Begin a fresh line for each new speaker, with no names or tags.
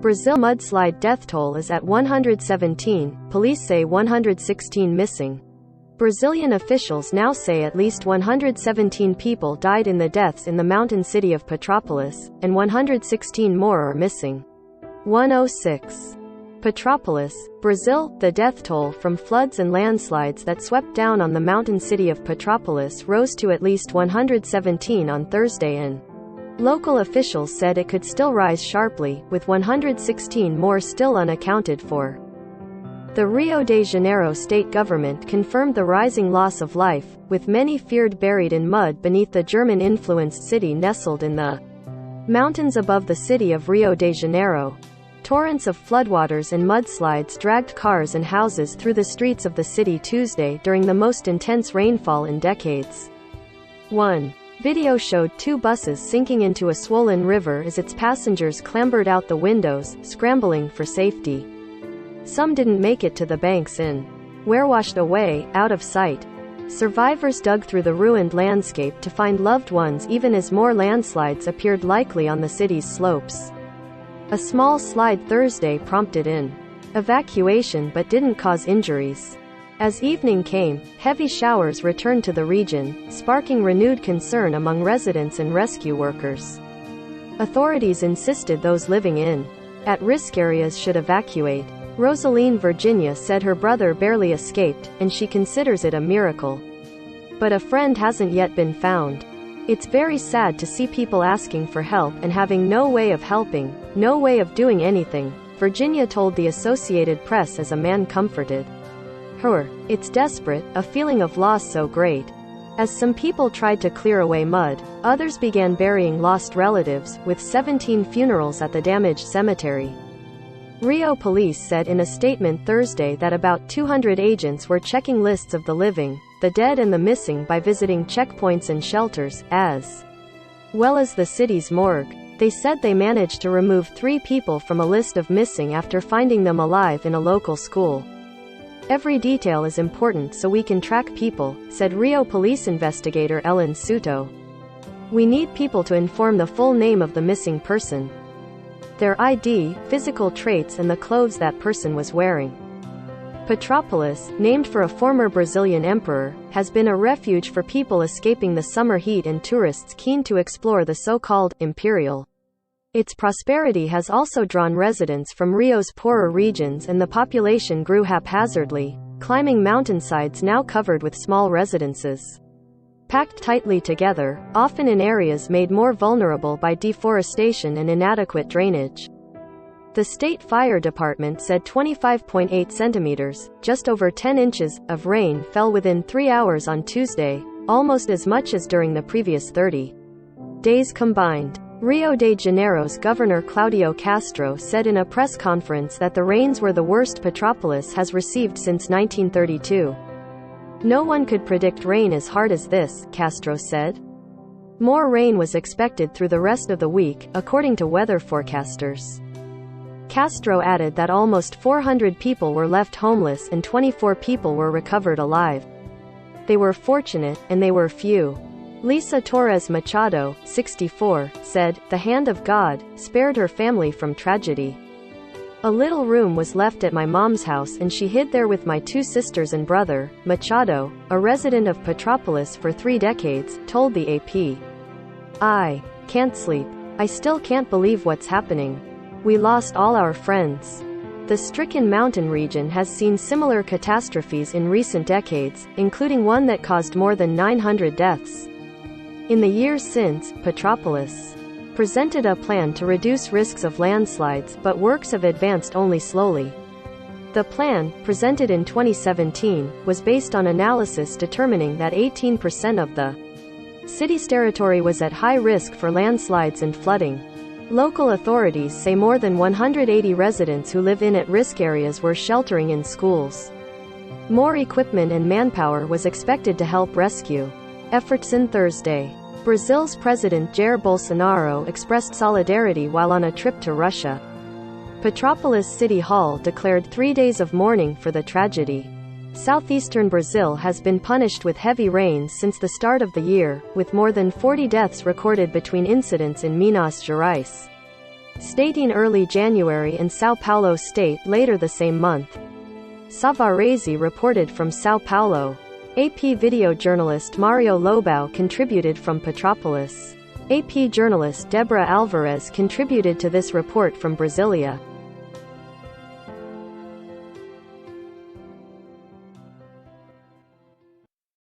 Brazil mudslide death toll is at 117, police say 116 missing. Brazilian officials now say at least 117 people died in the deaths in the mountain city of Petrópolis, and 116 more are missing. 106. Petrópolis, Brazil. The death toll from floods and landslides that swept down on the mountain city of Petrópolis rose to at least 117 on Thursday, and local officials said it could still rise sharply, with 116 more still unaccounted for. The Rio de Janeiro state government confirmed the rising loss of life, with many feared buried in mud beneath the German-influenced city nestled in the mountains above the city of Rio de Janeiro. Torrents of floodwaters and mudslides dragged cars and houses through the streets of the city Tuesday during the most intense rainfall in decades. 1. Video showed two buses sinking into a swollen river as its passengers clambered out the windows, scrambling for safety. Some didn't make it to the banks in were washed away, out of sight. Survivors dug through the ruined landscape to find loved ones even as more landslides appeared likely on the city's slopes. A small slide Thursday prompted an evacuation but didn't cause injuries. As evening came, heavy showers returned to the region, sparking renewed concern among residents and rescue workers. Authorities insisted those living in at-risk areas should evacuate. Rosaline, Virginia said her brother barely escaped, and she considers it a miracle. But a friend hasn't yet been found. It's very sad to see people asking for help and having no way of helping, no way of doing anything, Virginia told the Associated Press as a man comforted her. It's desperate, a feeling of loss so great. As some people tried to clear away mud, others began burying lost relatives, with 17 funerals at the damaged cemetery. Rio police said in a statement Thursday that about 200 agents were checking lists of the living, the dead and the missing by visiting checkpoints and shelters, as well as the city's morgue. They said they managed to remove 3 people from a list of missing after finding them alive in a local school. Every detail is important so we can track people, said Rio police investigator Ellen Souto. We need people to inform the full name of the missing person, their ID, physical traits and the clothes that person was wearing. Petrópolis, named for a former Brazilian emperor, has been a refuge for people escaping the summer heat and tourists keen to explore the so-called imperial. Its prosperity has also drawn residents from Rio's poorer regions, and the population grew haphazardly, climbing mountainsides now covered with small residences, packed tightly together, often in areas made more vulnerable by deforestation and inadequate drainage. The state fire department said 25.8 centimeters, just over 10 inches, of rain fell within 3 hours on Tuesday, almost as much as during the previous 30 days combined. Rio de Janeiro's Governor Claudio Castro said in a press conference that the rains were the worst Petrópolis has received since 1932. No one could predict rain as hard as this, Castro said. More rain was expected through the rest of the week, according to weather forecasters. Castro added that almost 400 people were left homeless and 24 people were recovered alive. They were fortunate, and they were few. Lisa Torres Machado, 64, said, "The hand of God spared her family from tragedy. A little room was left at my mom's house and she hid there with my 2 sisters and brother." Machado, a resident of Petrópolis for 3 decades, told the AP. "I can't sleep. I still can't believe what's happening. We lost all our friends." The stricken mountain region has seen similar catastrophes in recent decades, including one that caused more than 900 deaths. In the years since, Petrópolis presented a plan to reduce risks of landslides, but works have advanced only slowly. The plan, presented in 2017, was based on analysis determining that 18% of the city's territory was at high risk for landslides and flooding. Local authorities say more than 180 residents who live in at-risk areas were sheltering in schools. More equipment and manpower was expected to help rescue efforts. On Thursday, Brazil's President Jair Bolsonaro expressed solidarity while on a trip to Russia. Petrópolis City Hall declared 3 days of mourning for the tragedy. Southeastern Brazil has been punished with heavy rains since the start of the year, with more than 40 deaths recorded between incidents in Minas Gerais. stating early January in São Paulo state later the same month. Savarese reported from São Paulo. AP video journalist Mario Lobão contributed from Petrópolis. AP journalist Débora Alvarez contributed to this report from Brasília.